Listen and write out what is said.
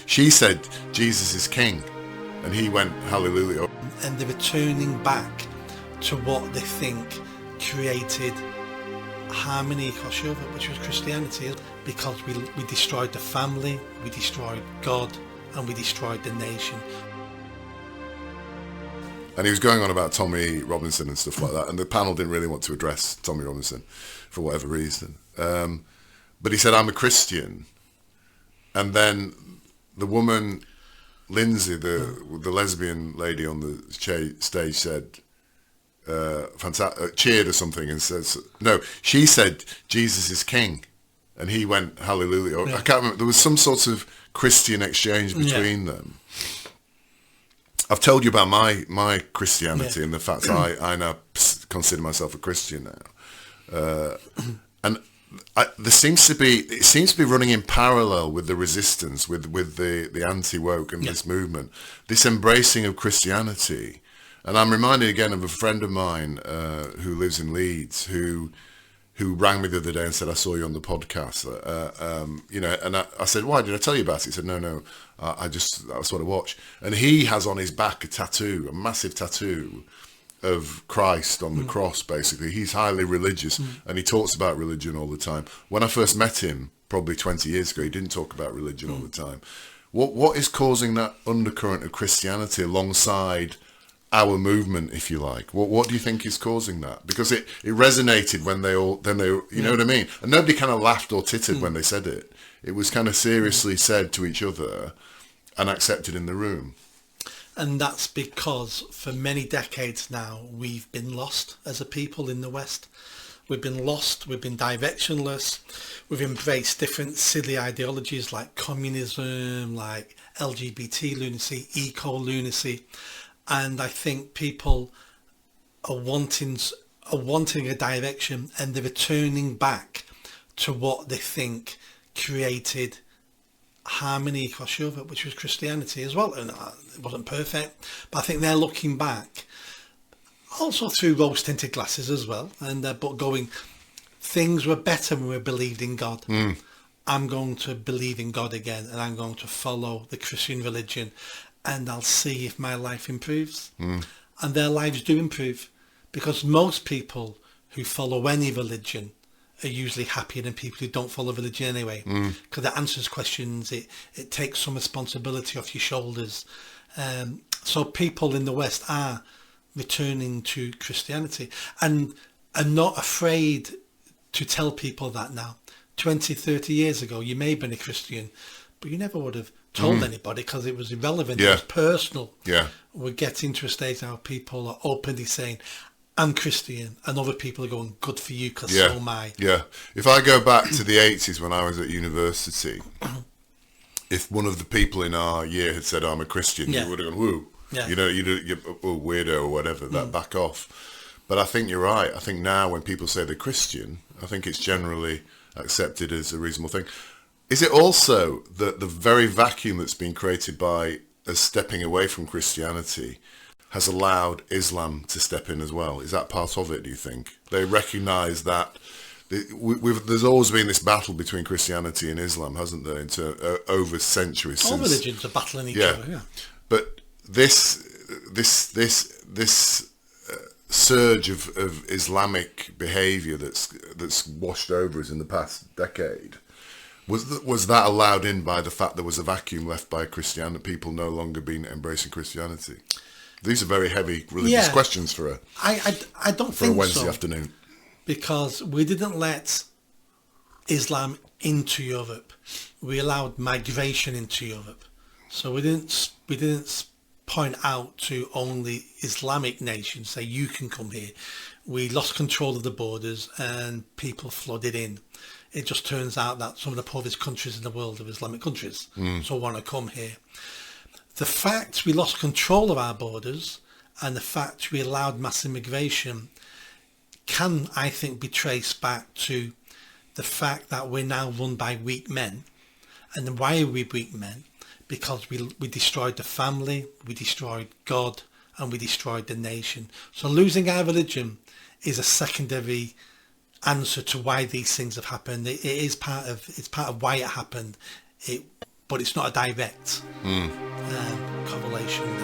She said Jesus is king, and he went hallelujah. And they're returning back to what they think created harmony across Europe, which was Christianity, because we destroyed the family, we destroyed God, and we destroyed the nation. And he was going on about Tommy Robinson and stuff like that, and the panel didn't really want to address Tommy Robinson for whatever reason. But he said, I'm a Christian. And then the woman, Lindsay, the lesbian lady on the stage said, cheered or something, and says, no, she said, Jesus is king. And he went, hallelujah. Yeah. I can't remember. There was some sort of Christian exchange between them. I've told you about my Christianity and the fact I now consider myself a Christian now. And it seems to be running in parallel with the resistance, with the anti-woke and this movement, this embracing of Christianity. And I'm reminded again of a friend of mine who lives in Leeds who rang me the other day and said, I saw you on the podcast, and I said, why did I tell you about it? He said, no, that's what I watch. And he has on his back a massive tattoo of Christ on the cross, basically. He's highly religious and he talks about religion all the time. When I first met him, probably 20 years ago, he didn't talk about religion all the time. What is causing that undercurrent of Christianity alongside our movement, if you like? What do you think is causing that? Because it resonated when they you know what I mean? And nobody kind of laughed or tittered when they said it. It was kind of seriously said to each other and accepted in the room. And that's because for many decades now, we've been lost as a people in the West. We've been lost, we've been directionless, we've embraced different silly ideologies like communism, like LGBT lunacy, eco-lunacy. And I think people are wanting a direction, and they're returning back to what they think created harmony across Europe, which was Christianity as well. And it wasn't perfect, but I think they're looking back, also through rose-tinted glasses as well, and but going, things were better when we believed in God. I'm going to believe in God again, and I'm going to follow the Christian religion, and I'll see if my life improves. And their lives do improve, because most people who follow any religion are usually happier than people who don't follow religion anyway, because it answers questions, it takes some responsibility off your shoulders. So people in the West are returning to Christianity and are not afraid to tell people that now. 20, 30 years ago, you may have been a Christian, but you never would have told anybody because it was irrelevant. It was personal. We're getting to a stage now people are openly saying, I'm Christian, and other people are going, good for you, because so am I. If I go back to the 80s when I was at university, if one of the people in our year had said, I'm a Christian, you would have gone, woo. You're a weirdo or whatever, that back off. But I think you're right. I think now when people say they're Christian, I think it's generally accepted as a reasonable thing. Is it also that the very vacuum that's been created by us stepping away from Christianity has allowed Islam to step in as well? Is that part of it, do you think? They recognise that there's always been this battle between Christianity and Islam, hasn't there, over centuries. All religions are battling each other, But this surge of Islamic behaviour that's washed over us in the past decade, was that allowed in by the fact there was a vacuum left by Christianity, people no longer being embracing Christianity? These are very heavy religious questions for a Wednesday afternoon. Because we didn't let Islam into Europe. We allowed migration into Europe. So we didn't point out to only Islamic nations, say you can come here. We lost control of the borders and people flooded in. It just turns out that some of the poorest countries in the world are Islamic countries, so want to come here. The fact we lost control of our borders and the fact we allowed mass immigration can, I think, be traced back to the fact that we're now run by weak men. And why are we weak men? Because we destroyed the family, we destroyed God, and we destroyed the nation. So losing our religion is a secondary answer to why these things have happened. It's part of why it happened. but it's not a direct correlation